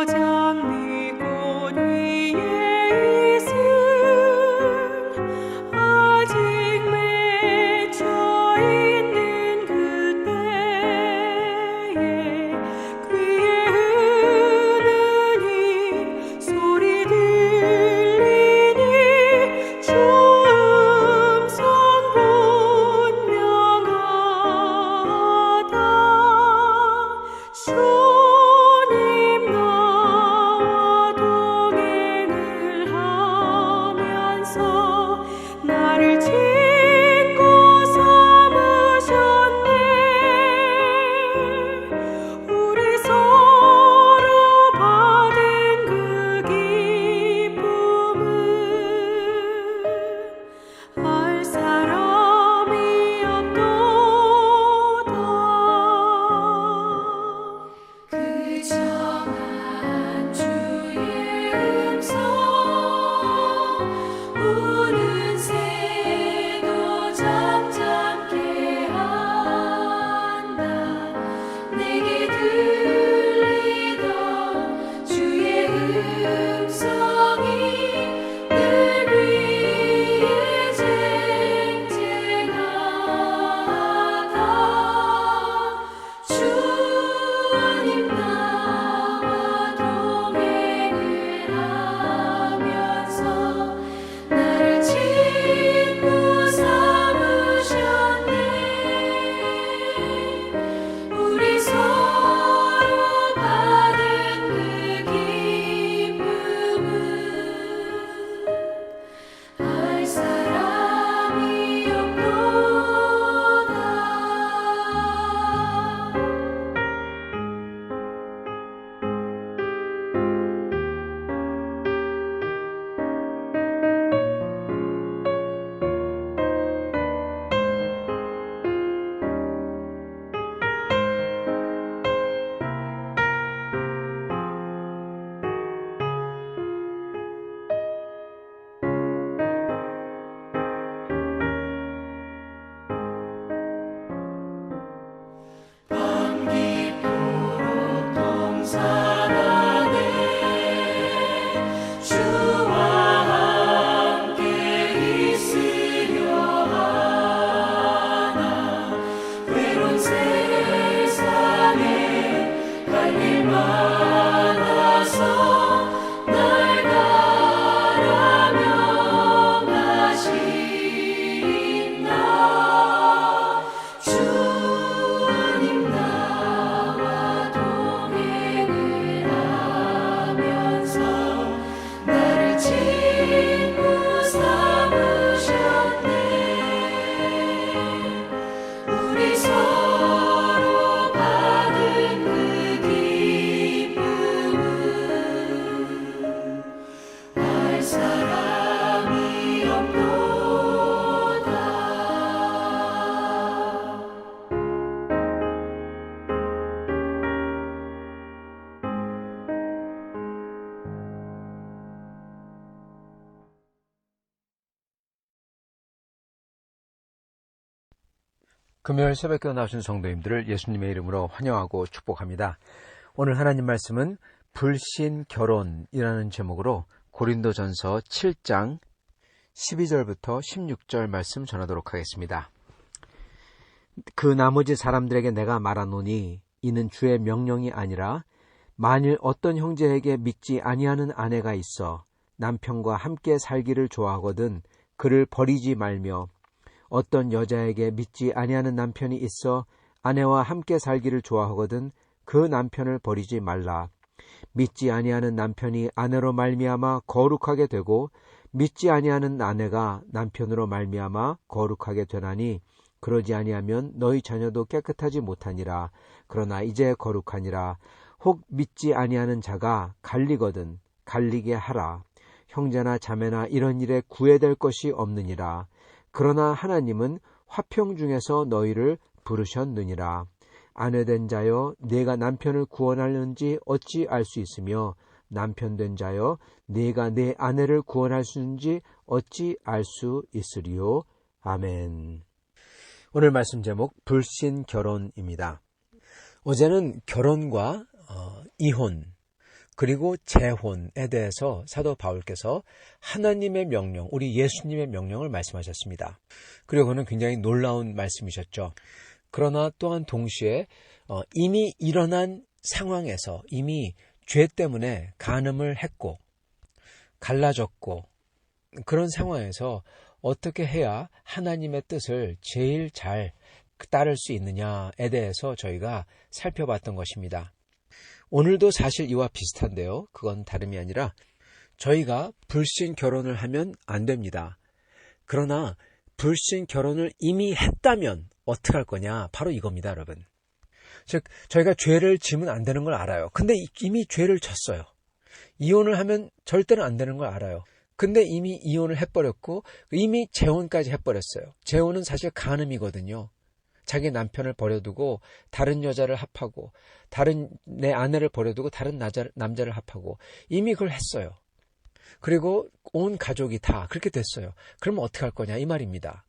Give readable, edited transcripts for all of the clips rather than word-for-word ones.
장미꽃 위에 있음 아직 맺혀 있는 그때에 귀에 흐르는 소리 들리니 주 음성 분명하다. 주님 나와 동행을 하면서 나를 친구 삼으셨네. 우리 서로 받은 그 기쁨은 알 사람이 없도다. 그 정한 주의 음성 우는 새도 잠잠케 한다. 내게 들리던 주의 음성이 늘 위에 쟁쟁하다. 주님 나와 동행을 하면서 나를 친구 삼으셨네. 우리 서로 받은 그 기쁨은 알 사람이 없도다. 밤 깊도록 동산하네. 주와 함께 있으려 하나. 외로운 세상에 갈 일 많아서 날 가라며 가신다. 주님 나와 동행을 하면서 나를 친구 삼으셨네. 우리 서로 받은 그 기쁨은 알 사람이 없도다. 금요일 새벽기도 나오신 성도님들을 예수님의 이름으로 환영하고 축복합니다. 오늘 하나님 말씀은 불신결혼이라는 제목으로 고린도전서 7장 12절부터 16절 말씀 전하도록 하겠습니다. 그 나머지 사람들에게 내가 말하노니 이는 주의 명령이 아니라 만일 어떤 형제에게 믿지 아니하는 아내가 있어 남편과 함께 살기를 좋아하거든 그를 버리지 말며 어떤 여자에게 믿지 아니하는 남편이 있어 아내와 함께 살기를 좋아하거든 그 남편을 버리지 말라. 믿지 아니하는 남편이 아내로 말미암아 거룩하게 되고 믿지 아니하는 아내가 남편으로 말미암아 거룩하게 되나니 그러지 아니하면 너희 자녀도 깨끗하지 못하니라. 그러나 이제 거룩하니라. 혹 믿지 아니하는 자가 갈리거든 갈리게 하라. 형제나 자매나 이런 일에 구애될 것이 없느니라. 그러나 하나님은 화평 중에서 너희를 부르셨느니라. 아내된 자여 네가 남편을 구원하는지 어찌 알 수 있으며 남편된 자여 네가 내 아내를 구원할 수 있는지 어찌 알 수 있으리요. 아멘. 오늘 말씀 제목 불신결혼입니다. 어제는 결혼과 이혼 그리고 재혼에 대해서 사도 바울께서 하나님의 명령, 우리 예수님의 명령을 말씀하셨습니다. 그리고 그는 굉장히 놀라운 말씀이셨죠. 그러나 또한 동시에 이미 일어난 상황에서 이미 죄 때문에 간음을 했고 갈라졌고 그런 상황에서 어떻게 해야 하나님의 뜻을 제일 잘 따를 수 있느냐에 대해서 저희가 살펴봤던 것입니다. 오늘도 사실 이와 비슷한데요. 그건 다름이 아니라 저희가 불신 결혼을 하면 안 됩니다. 그러나 불신 결혼을 이미 했다면 어떻게 할 거냐? 바로 이겁니다, 여러분. 즉, 저희가 죄를 지으면 안 되는 걸 알아요. 근데 이미 죄를 졌어요. 이혼을 하면 절대로 안 되는 걸 알아요. 근데 이미 이혼을 해버렸고 이미 재혼까지 해버렸어요. 재혼은 사실 간음이거든요. 자기 남편을 버려두고 다른 여자를 합하고 내 아내를 버려두고 다른 남자를 합하고 이미 그걸 했어요. 그리고 온 가족이 다 그렇게 됐어요. 그러면 어떻게 할 거냐 이 말입니다.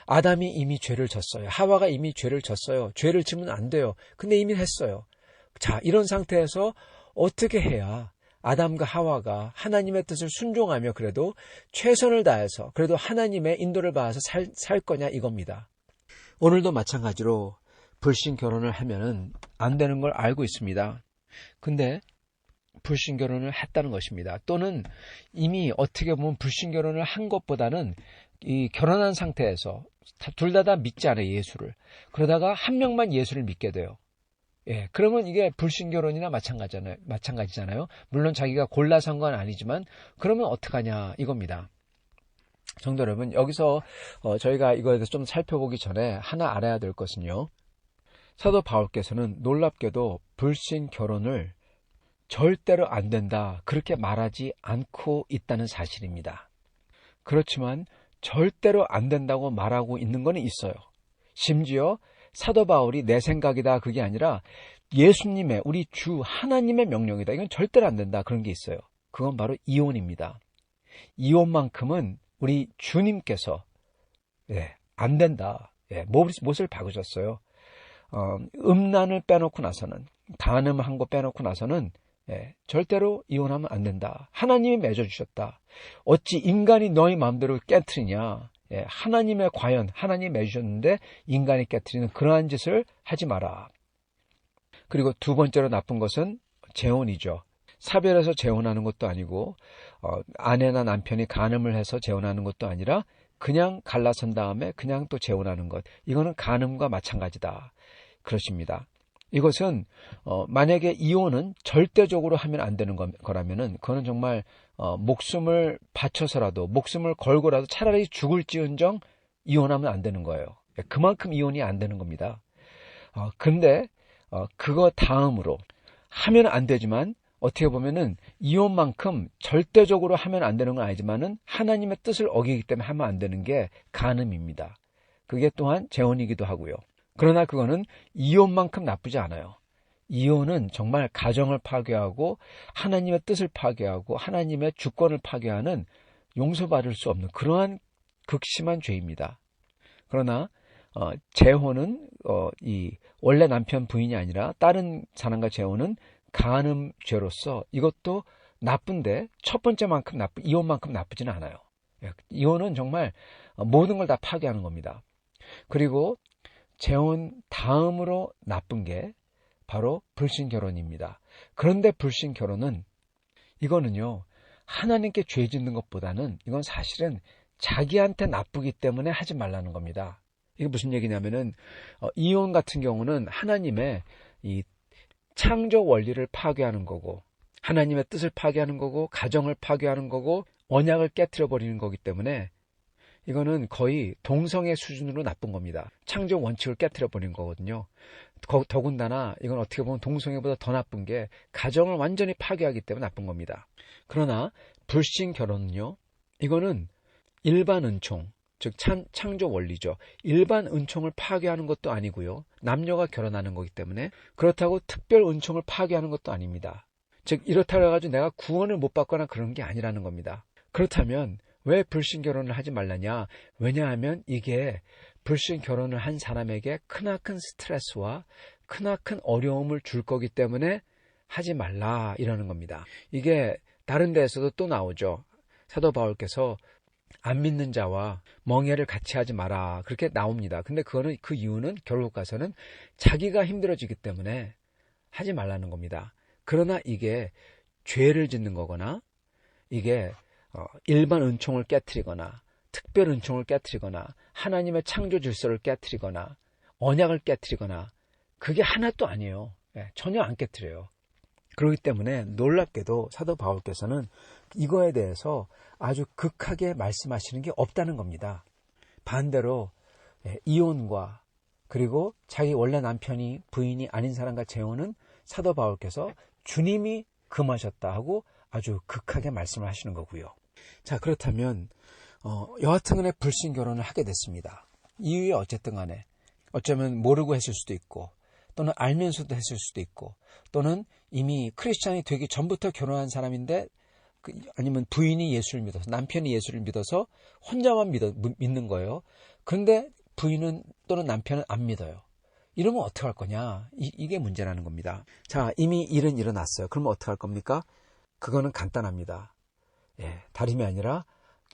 아담이 이미 죄를 졌어요. 하와가 이미 죄를 졌어요. 죄를 지면 안 돼요. 근데 이미 했어요. 자, 이런 상태에서 어떻게 해야 아담과 하와가 하나님의 뜻을 순종하며 그래도 최선을 다해서 그래도 하나님의 인도를 받아서 살 거냐 이겁니다. 오늘도 마찬가지로 불신 결혼을 하면은 안 되는 걸 알고 있습니다. 근데 불신 결혼을 했다는 것입니다. 또는 이미 어떻게 보면 불신 결혼을 한 것보다는 이 결혼한 상태에서 둘 다 믿지 않아요, 예수를. 그러다가 한 명만 예수를 믿게 돼요. 예, 그러면 이게 불신 결혼이나 마찬가지잖아요. 물론 자기가 골라서 한 건 아니지만 그러면 어떡하냐 이겁니다. 성도 여러분, 여기서 저희가 이거에 대해서 좀 살펴보기 전에 하나 알아야 될 것은요. 사도 바울께서는 놀랍게도 불신 결혼을 절대로 안 된다 그렇게 말하지 않고 있다는 사실입니다. 그렇지만 절대로 안 된다고 말하고 있는 건 있어요. 심지어 사도 바울이 내 생각이다 그게 아니라 예수님의 우리 주 하나님의 명령이다. 이건 절대로 안 된다 그런 게 있어요. 그건 바로 이혼입니다. 이혼만큼은 우리 주님께서 안 된다. 못을 박으셨어요. 음란을 빼놓고 나서는 간음한 거 빼놓고 나서는 절대로 이혼하면 안 된다. 하나님이 맺어주셨다. 어찌 인간이 너희 마음대로 깨트리냐. 하나님의 과연 하나님이 맺으셨는데 인간이 깨트리는 그러한 짓을 하지 마라. 그리고 두 번째로 나쁜 것은 재혼이죠. 사별해서 재혼하는 것도 아니고 아내나 남편이 간음을 해서 재혼하는 것도 아니라 그냥 갈라선 다음에 그냥 또 재혼하는 것. 이거는 간음과 마찬가지다. 그렇습니다. 이것은 만약에 이혼은 절대적으로 하면 안 되는 거라면은 그거는 정말 목숨을 바쳐서라도 목숨을 걸고라도 차라리 죽을지언정 이혼하면 안 되는 거예요. 그만큼 이혼이 안 되는 겁니다. 근데 그거 다음으로 하면 안 되지만 어떻게 보면은 이혼만큼 절대적으로 하면 안 되는 건 아니지만은 하나님의 뜻을 어기기 때문에 하면 안 되는 게 간음입니다. 그게 또한 재혼이기도 하고요. 그러나 그거는 이혼만큼 나쁘지 않아요. 이혼은 정말 가정을 파괴하고 하나님의 뜻을 파괴하고 하나님의 주권을 파괴하는 용서받을 수 없는 그러한 극심한 죄입니다. 그러나 재혼은 이 원래 남편 부인이 아니라 다른 사람과 재혼은 간음죄로서 이것도 나쁜데 첫 번째만큼 이혼만큼 나쁘지는 않아요. 이혼은 정말 모든 걸 다 파괴하는 겁니다. 그리고 재혼 다음으로 나쁜 게 바로 불신 결혼입니다. 그런데 불신 결혼은 이거는요 하나님께 죄 짓는 것보다는 이건 사실은 자기한테 나쁘기 때문에 하지 말라는 겁니다. 이게 무슨 얘기냐면은 이혼 같은 경우는 하나님의 이 창조 원리를 파괴하는 거고 하나님의 뜻을 파괴하는 거고 가정을 파괴하는 거고 언약을 깨트려 버리는 거기 때문에 이거는 거의 동성애 수준으로 나쁜 겁니다. 창조 원칙을 깨트려 버린 거거든요. 더군다나 이건 어떻게 보면 동성애보다 더 나쁜 게 가정을 완전히 파괴하기 때문에 나쁜 겁니다. 그러나 불신 결혼은요. 이거는 일반 은총, 즉 창조 원리죠. 일반 은총을 파괴하는 것도 아니고요. 남녀가 결혼하는 거기 때문에 그렇다고 특별 은총을 파괴하는 것도 아닙니다. 즉 이렇다고 해가지고 내가 구원을 못 받거나 그런 게 아니라는 겁니다. 그렇다면 왜 불신 결혼을 하지 말라냐? 왜냐하면 이게 불신 결혼을 한 사람에게 크나큰 스트레스와 크나큰 어려움을 줄 거기 때문에 하지 말라 이러는 겁니다. 이게 다른 데에서도 또 나오죠. 사도 바울께서 안 믿는 자와 멍해를 같이 하지 마라 그렇게 나옵니다. 근데 그 이유는 결국 가서는 자기가 힘들어지기 때문에 하지 말라는 겁니다. 그러나 이게 죄를 짓는 거거나 이게 일반 은총을 깨트리거나 특별 은총을 깨트리거나 하나님의 창조 질서를 깨트리거나 언약을 깨트리거나 그게 하나도 아니에요. 전혀 안 깨트려요. 그렇기 때문에 놀랍게도 사도 바울께서는 이거에 대해서 아주 극하게 말씀하시는 게 없다는 겁니다. 반대로 이혼과 그리고 자기 원래 남편이 부인이 아닌 사람과 재혼은 사도 바울께서 주님이 금하셨다 하고 아주 극하게 말씀을 하시는 거고요. 자, 그렇다면 여하튼 간에 불신 결혼을 하게 됐습니다. 이유에 어쨌든 간에 어쩌면 모르고 했을 수도 있고 또는 알면서도 했을 수도 있고 또는 이미 크리스찬이 되기 전부터 결혼한 사람인데 아니면 부인이 예수를 믿어서 남편이 예수를 믿어서 혼자만 믿는 거예요. 그런데 부인은 또는 남편은 안 믿어요. 이러면 어떻게 할 거냐? 이게 문제라는 겁니다. 자, 이미 일은 일어났어요. 그러면 어떻게 할 겁니까? 그거는 간단합니다. 다름이 아니라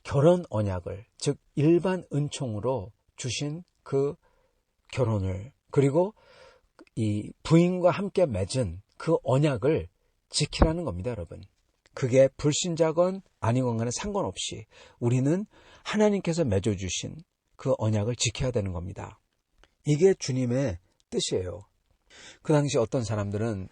결혼 언약을 즉 일반 은총으로 주신 그 결혼을 그리고 이 부인과 함께 맺은 그 언약을 지키라는 겁니다, 여러분. 그게 불신자건 아니건 간에 상관없이 우리는 하나님께서 맺어주신 그 언약을 지켜야 되는 겁니다. 이게 주님의 뜻이에요. 그 당시 어떤 사람들은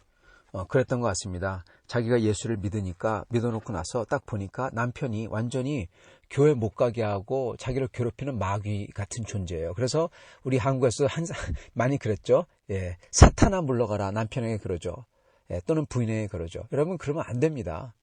그랬던 것 같습니다. 자기가 예수를 믿으니까 믿어놓고 나서 딱 보니까 남편이 완전히 교회 못 가게 하고 자기를 괴롭히는 마귀 같은 존재예요. 그래서 우리 한국에서 많이 그랬죠. 사탄아 물러가라 남편에게 그러죠. 또는 부인에게 그러죠. 여러분 그러면 안 됩니다.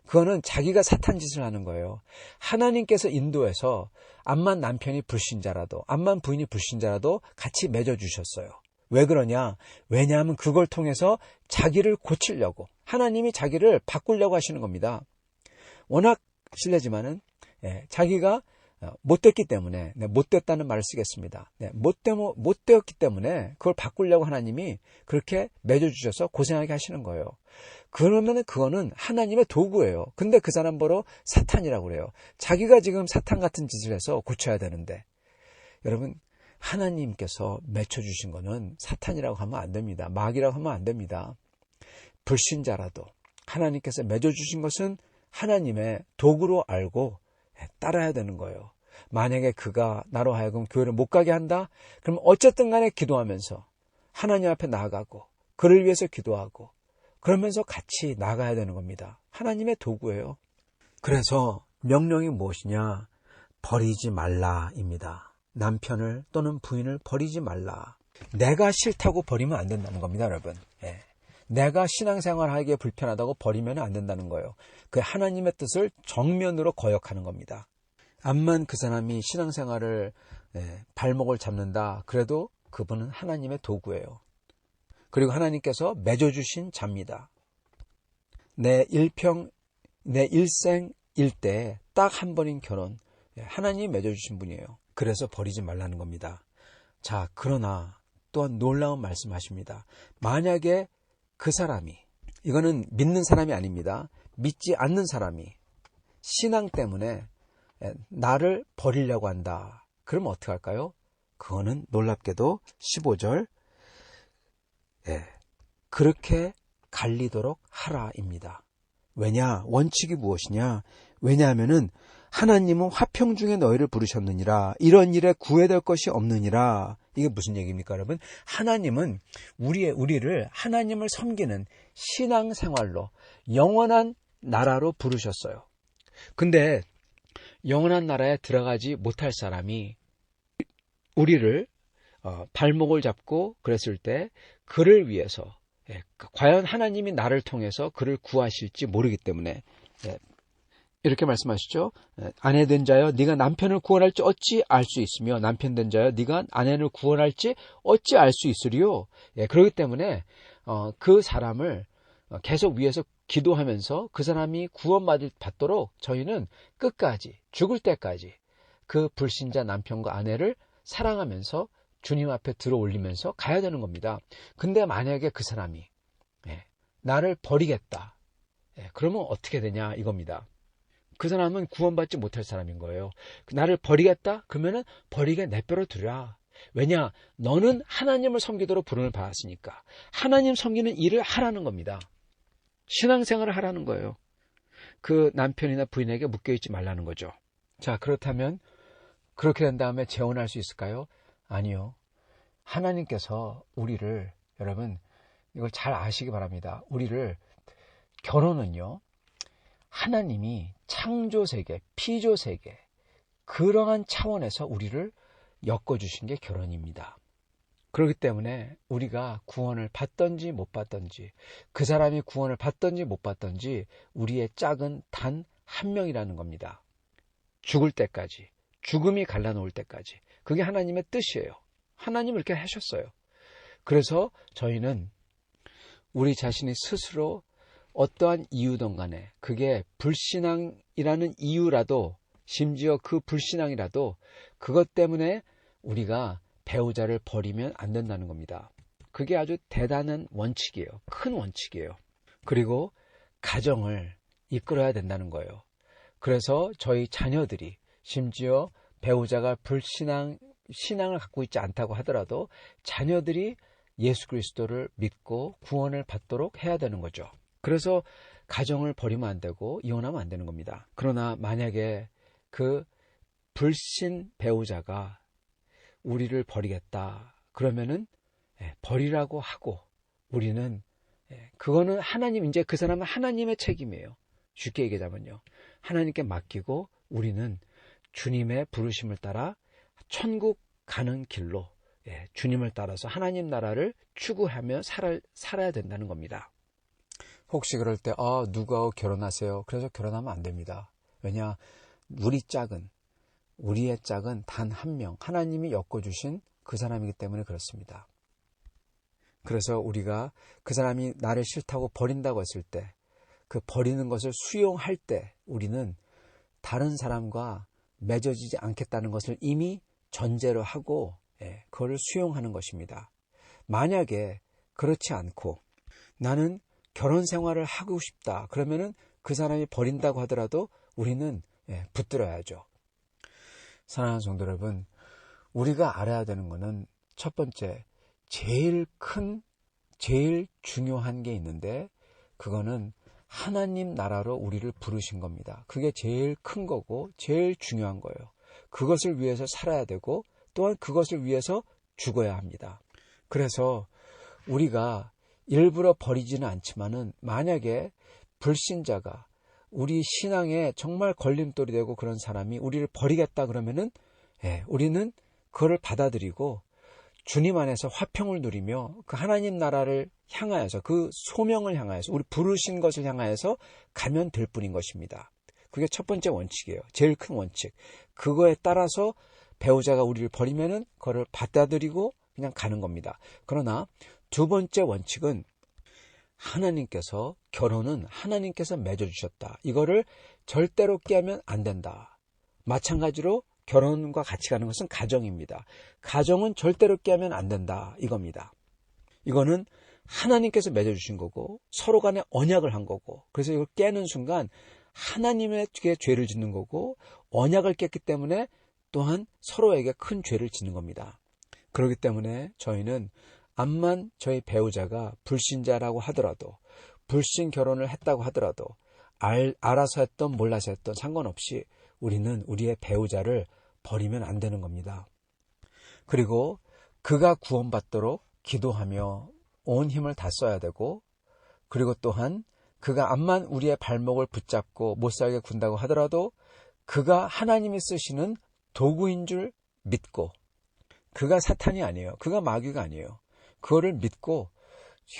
그거는 자기가 사탄 짓을 하는 거예요. 하나님께서 인도해서 암만 남편이 불신자라도 암만 부인이 불신자라도 같이 맺어주셨어요. 왜 그러냐? 왜냐하면 그걸 통해서 자기를 고치려고 하나님이 자기를 바꾸려고 하시는 겁니다. 워낙 실례지만은 자기가 못됐기 때문에 못됐다는 말을 쓰겠습니다. 못되었기 때문에 그걸 바꾸려고 하나님이 그렇게 맺어주셔서 고생하게 하시는 거예요. 그러면 그거는 하나님의 도구예요. 근데 그 사람 보러 사탄이라고 그래요. 자기가 지금 사탄 같은 짓을 해서 고쳐야 되는데 여러분 하나님께서 맺혀주신 거는 사탄이라고 하면 안 됩니다. 마귀라고 하면 안 됩니다. 불신자라도 하나님께서 맺어주신 것은 하나님의 도구로 알고 따라야 되는 거예요. 만약에 그가 나로 하여금 교회를 못 가게 한다? 그럼 어쨌든 간에 기도하면서 하나님 앞에 나아가고 그를 위해서 기도하고 그러면서 같이 나가야 되는 겁니다. 하나님의 도구예요. 그래서 명령이 무엇이냐? 버리지 말라입니다. 남편을 또는 부인을 버리지 말라. 내가 싫다고 버리면 안 된다는 겁니다, 여러분. 내가 신앙생활하기에 불편하다고 버리면 안 된다는 거예요. 그 하나님의 뜻을 정면으로 거역하는 겁니다. 암만 그 사람이 신앙생활을 발목을 잡는다. 그래도 그분은 하나님의 도구예요. 그리고 하나님께서 맺어주신 자입니다. 내 일생 일대 딱 한 번인 결혼 하나님이 맺어주신 분이에요. 그래서 버리지 말라는 겁니다. 자, 그러나 또한 놀라운 말씀하십니다. 만약에 그 사람이 이거는 믿는 사람이 아닙니다. 믿지 않는 사람이 신앙 때문에 나를 버리려고 한다. 그러면 어떻게 할까요? 그거는 놀랍게도 15절 그렇게 갈리도록 하라입니다. 왜냐? 원칙이 무엇이냐? 왜냐하면은 하나님은 화평 중에 너희를 부르셨느니라. 이런 일에 구애될 것이 없느니라. 이게 무슨 얘기입니까, 여러분? 하나님은 우리를 하나님을 섬기는 신앙생활로 영원한 나라로 부르셨어요. 근데 영원한 나라에 들어가지 못할 사람이 우리를 발목을 잡고 그랬을 때 그를 위해서 과연 하나님이 나를 통해서 그를 구하실지 모르기 때문에 이렇게 말씀하시죠. 아내 된 자여 네가 남편을 구원할지 어찌 알 수 있으며 남편 된 자여 네가 아내를 구원할지 어찌 알 수 있으리요. 그렇기 때문에 그 사람을 계속 위해서 기도하면서 그 사람이 구원받도록 저희는 끝까지 죽을 때까지 그 불신자 남편과 아내를 사랑하면서 주님 앞에 들어 올리면서 가야 되는 겁니다. 근데 만약에 그 사람이 나를 버리겠다. 그러면 어떻게 되냐 이겁니다. 그 사람은 구원받지 못할 사람인 거예요. 나를 버리겠다? 그러면은 버리게 내버려 두라. 왜냐? 너는 하나님을 섬기도록 부름을 받았으니까. 하나님 섬기는 일을 하라는 겁니다. 신앙생활을 하라는 거예요. 그 남편이나 부인에게 묶여있지 말라는 거죠. 자, 그렇다면 그렇게 된 다음에 재혼할 수 있을까요? 아니요. 하나님께서 우리를, 여러분 이걸 잘 아시기 바랍니다. 우리를, 결혼은요, 하나님이 창조세계, 피조세계, 그러한 차원에서 우리를 엮어주신 게 결혼입니다. 그렇기 때문에 우리가 구원을 받든지 못 받든지, 그 사람이 구원을 받든지 못 받든지 우리의 짝은 단 한 명이라는 겁니다. 죽을 때까지, 죽음이 갈라놓을 때까지. 그게 하나님의 뜻이에요. 하나님은 이렇게 하셨어요. 그래서 저희는 우리 자신이 스스로 어떠한 이유든 간에, 그게 불신앙이라는 이유라도, 심지어 그 불신앙이라도 그것 때문에 우리가 배우자를 버리면 안 된다는 겁니다. 그게 아주 대단한 원칙이에요. 큰 원칙이에요. 그리고 가정을 이끌어야 된다는 거예요. 그래서 저희 자녀들이, 심지어 배우자가 신앙을 갖고 있지 않다고 하더라도 자녀들이 예수 그리스도를 믿고 구원을 받도록 해야 되는 거죠. 그래서 가정을 버리면 안 되고 이혼하면 안 되는 겁니다. 그러나 만약에 그 불신 배우자가 우리를 버리겠다 그러면은 버리라고 하고, 우리는 그거는 이제 그 사람은 하나님의 책임이에요. 쉽게 얘기하자면요, 하나님께 맡기고 우리는 주님의 부르심을 따라 천국 가는 길로, 주님을 따라서 하나님 나라를 추구하며 살아야 된다는 겁니다. 혹시 그럴 때 누가 결혼하세요? 그래서 결혼하면 안 됩니다. 왜냐? 우리의 짝은 단 한 명, 하나님이 엮어주신 그 사람이기 때문에 그렇습니다. 그래서 우리가 그 사람이 나를 싫다고 버린다고 했을 때, 그 버리는 것을 수용할 때 우리는 다른 사람과 맺어지지 않겠다는 것을 이미 전제로 하고 그거를 수용하는 것입니다. 만약에 그렇지 않고 나는 결혼 생활을 하고 싶다 그러면은 그 사람이 버린다고 하더라도 우리는 붙들어야죠. 사랑하는 성도 여러분, 우리가 알아야 되는 것은 첫 번째, 제일 중요한 게 있는데, 그거는 하나님 나라로 우리를 부르신 겁니다. 그게 제일 큰 거고 제일 중요한 거예요. 그것을 위해서 살아야 되고 또한 그것을 위해서 죽어야 합니다. 그래서 우리가 일부러 버리지는 않지만은, 만약에 불신자가 우리 신앙에 정말 걸림돌이 되고 그런 사람이 우리를 버리겠다 그러면은 우리는 그거를 받아들이고 주님 안에서 화평을 누리며 그 하나님 나라를 향하여서, 그 소명을 향하여서, 우리 부르신 것을 향하여서 가면 될 뿐인 것입니다. 그게 첫 번째 원칙이에요. 제일 큰 원칙. 그거에 따라서 배우자가 우리를 버리면은 그거를 받아들이고 그냥 가는 겁니다. 그러나 두 번째 원칙은, 결혼은 하나님께서 맺어주셨다. 이거를 절대로 깨면 안 된다. 마찬가지로 결혼과 같이 가는 것은 가정입니다. 가정은 절대로 깨면 안 된다. 이겁니다. 이거는 하나님께서 맺어주신 거고 서로 간에 언약을 한 거고, 그래서 이걸 깨는 순간 하나님에게 죄를 짓는 거고, 언약을 깼기 때문에 또한 서로에게 큰 죄를 짓는 겁니다. 그렇기 때문에 저희는 암만 저희 배우자가 불신자라고 하더라도, 불신 결혼을 했다고 하더라도, 알아서 했던 몰라서 했던 상관없이 우리는 우리의 배우자를 버리면 안 되는 겁니다. 그리고 그가 구원받도록 기도하며 온 힘을 다 써야 되고, 그리고 또한 그가 암만 우리의 발목을 붙잡고 못살게 군다고 하더라도 그가 하나님이 쓰시는 도구인 줄 믿고, 그가 사탄이 아니에요. 그가 마귀가 아니에요. 그거를 믿고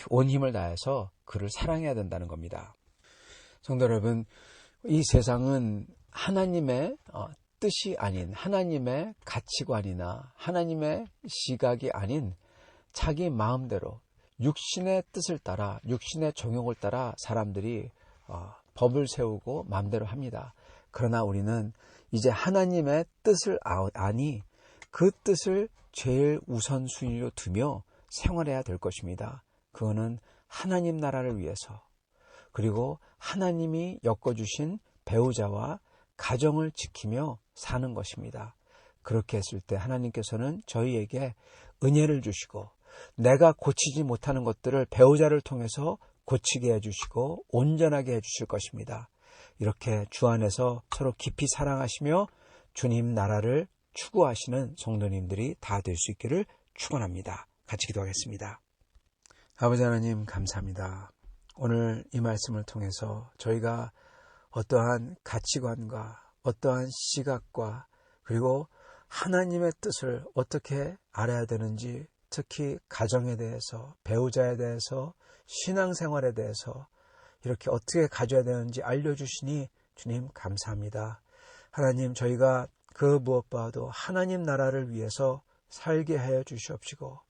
온 힘을 다해서 그를 사랑해야 된다는 겁니다. 성도 여러분, 이 세상은 하나님의 뜻이 아닌, 하나님의 가치관이나 하나님의 시각이 아닌 자기 마음대로 육신의 뜻을 따라, 육신의 정욕을 따라 사람들이 법을 세우고 마음대로 합니다. 그러나 우리는 이제 하나님의 뜻을 아니 그 뜻을 제일 우선순위로 두며 생활해야 될 것입니다. 그거는 하나님 나라를 위해서, 그리고 하나님이 엮어주신 배우자와 가정을 지키며 사는 것입니다. 그렇게 했을 때 하나님께서는 저희에게 은혜를 주시고 내가 고치지 못하는 것들을 배우자를 통해서 고치게 해주시고 온전하게 해주실 것입니다. 이렇게 주 안에서 서로 깊이 사랑하시며 주님 나라를 추구하시는 성도님들이 다 될 수 있기를 축원합니다. 같이 기도하겠습니다. 아버지 하나님 감사합니다. 오늘 이 말씀을 통해서 저희가 어떠한 가치관과 어떠한 시각과 그리고 하나님의 뜻을 어떻게 알아야 되는지, 특히 가정에 대해서, 배우자에 대해서, 신앙생활에 대해서 이렇게 어떻게 가져야 되는지 알려주시니 주님 감사합니다. 하나님, 저희가 그 무엇보다도 하나님 나라를 위해서 살게 하여 주시옵시고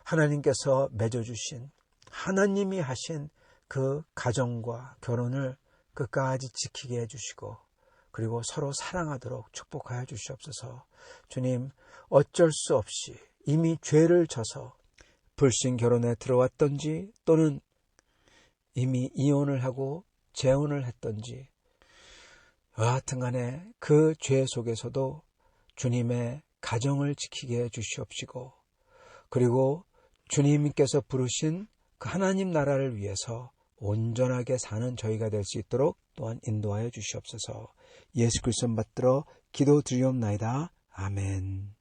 하나님께서 맺어주신, 하나님이 하신 그 가정과 결혼을 끝까지 지키게 해주시고 그리고 서로 사랑하도록 축복하여 주시옵소서. 주님, 어쩔 수 없이 이미 죄를 져서 불신 결혼에 들어왔던지 또는 이미 이혼을 하고 재혼을 했던지 여하튼 간에 그 죄 속에서도 주님의 가정을 지키게 해 주시옵시고 그리고 주님께서 부르신 그 하나님 나라를 위해서 온전하게 사는 저희가 될 수 있도록 또한 인도하여 주시옵소서. 예수 그리스도 받들어 기도드리옵나이다. 아멘.